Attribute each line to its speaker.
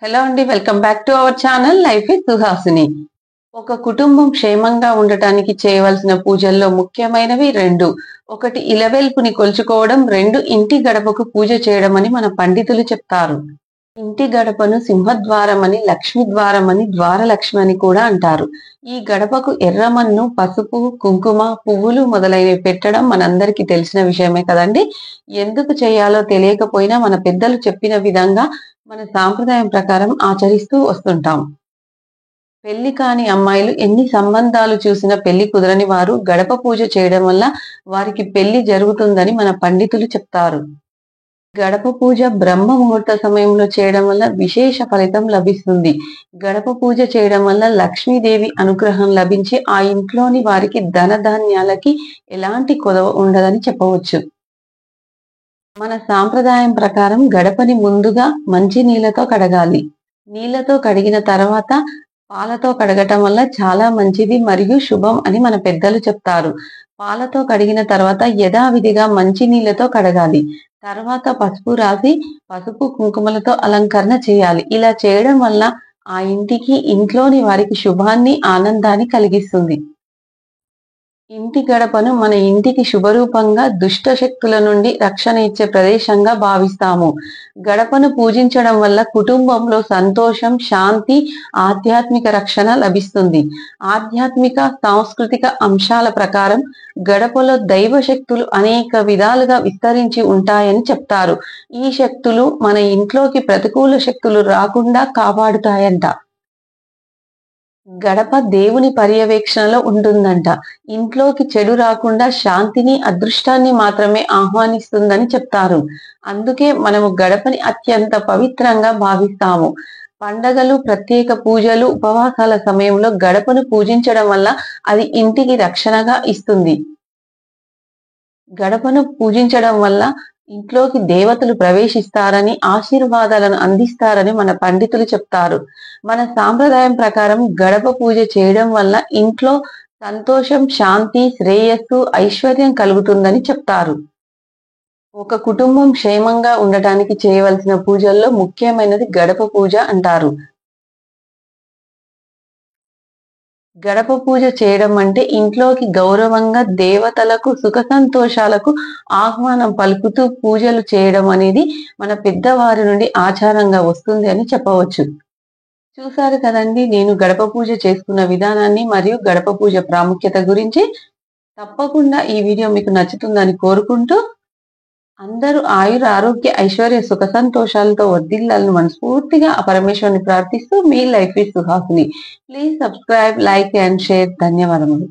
Speaker 1: Hello అండి. Welcome back to our channel life with Suhasini. ఒక కుటుంబం క్షేమంగా ఉండటానికి చేయవలసిన పూజల్లో ముఖ్యమైనవి రెండు. ఒకటి ఇలవెల్పుని కొలుచుకోవడం, రెండు ఇంటి గడపకు పూజ చేయడం అని మన పండితులు చెప్తారు. ఇంటి గడపను సింహద్వారం అని, లక్ష్మి ద్వారం అని, ద్వారలక్ష్మి అని కూడా అంటారు. ఈ గడపకు ఎర్రమన్ను, పసుపు, కుంకుమ, పువ్వులు మొదలైనవి పెట్టడం మనందరికీ తెలిసిన విషయమే కదండి. ఎందుకు చేయాలో తెలియకపోయినా మన పెద్దలు చెప్పిన విధంగా మన సాంప్రదాయం ప్రకారం ఆచరిస్తూ వస్తుంటాం. పెళ్లి కాని అమ్మాయిలు ఎన్ని సంబంధాలు చూసినా పెళ్లి కుదరని వారు గడప పూజ చేయడం వల్ల వారికి పెళ్లి జరుగుతుందని మన పండితులు చెప్తారు. గడప పూజ బ్రహ్మ ముహూర్త సమయంలో చేయడం వల్ల విశేష ఫలితం లభిస్తుంది. గడప పూజ చేయడం వల్ల లక్ష్మీదేవి అనుగ్రహం లభించి ఆ ఇంట్లోని వారికి ధనధాన్యాలకి ఎలాంటి కొదవ ఉండదని చెప్పవచ్చు. మన సాంప్రదాయం ప్రకారం గడపని ముందుగా మంచి నీళ్లతో కడగాలి. నీళ్లతో కడిగిన తర్వాత పాలతో కడగటం వల్ల చాలా మంచిది మరియు శుభం అని మన పెద్దలు చెప్తారు. పాలతో కడిగిన తర్వాత యథావిధిగా మంచి నీళ్లతో కడగాలి. తర్వాత పసుపు రాసి పసుపు కుంకుమలతో అలంకరణ చేయాలి. ఇలా చేయడం వల్ల ఆ ఇంటికి, ఇంట్లోని వారికి శుభాన్ని, ఆనందాన్ని కలిగిస్తుంది. ఇంటి గడపను మన ఇంటికి శుభరూపంగా, దుష్ట శక్తుల నుండి రక్షణ ఇచ్చే ప్రదేశంగా భావిస్తాము. గడపను పూజించడం వల్ల కుటుంబంలో సంతోషం, శాంతి, ఆధ్యాత్మిక రక్షణ లభిస్తుంది. ఆధ్యాత్మిక, సాంస్కృతిక అంశాల ప్రకారం గడపలో దైవ శక్తులు అనేక విధాలుగా విస్తరించి ఉంటాయని చెప్తారు. ఈ శక్తులు మన ఇంట్లోకి ప్రతికూల శక్తులు రాకుండా కాపాడుతాయంట. గడప దేవుని పర్యవేక్షణలో ఉంటుందంట. ఇంట్లోకి చెడు రాకుండా శాంతిని, అదృష్టాన్ని మాత్రమే ఆహ్వానిస్తుందని చెప్తారు. అందుకే మనము గడపని అత్యంత పవిత్రంగా భావిస్తాము. పండగలు, ప్రత్యేక పూజలు, ఉపవాసాల సమయంలో గడపను పూజించడం వల్ల అది ఇంటికి రక్షణగా ఇస్తుంది. గడపను పూజించడం వల్ల ఇంట్లోకి దేవతలు ప్రవేశిస్తారని, ఆశీర్వాదాలను అందిస్తారని మన పండితులు చెప్తారు. మన సాంప్రదాయం ప్రకారం గడప పూజ చేయడం వల్ల ఇంట్లో సంతోషం, శాంతి, శ్రేయస్సు, ఐశ్వర్యం కలుగుతుందని చెప్తారు. ఒక కుటుంబం క్షేమంగా ఉండటానికి చేయవలసిన పూజల్లో ముఖ్యమైనది గడప పూజ అంటారు. గడప పూజ చేయడం అంటే ఇంట్లోకి గౌరవంగా దేవతలకు, సుఖ సంతోషాలకు ఆహ్వానం పలుకుతూ పూజలు చేయడం అనేది మన పెద్దవారి నుండి ఆచారంగా వస్తుంది అని చెప్పవచ్చు. చూశారు కదండి, నేను గడప పూజ చేసుకున్న విధానాన్ని మరియు గడప పూజ ప్రాముఖ్యత గురించి. తప్పకుండా ఈ వీడియో మీకు నచ్చుతుందని కోరుకుంటూ, అందరూ ఆయుర ఆరోగ్య ఐశ్వర్య సుఖ సంతోషాలతో వర్ధిల్లాలని మనస్ఫూర్తిగా ఆ పరమేశ్వరుని ప్రార్థిస్తూ మీ life with Suhasini. Please subscribe, like and share. ధన్యవాదములు.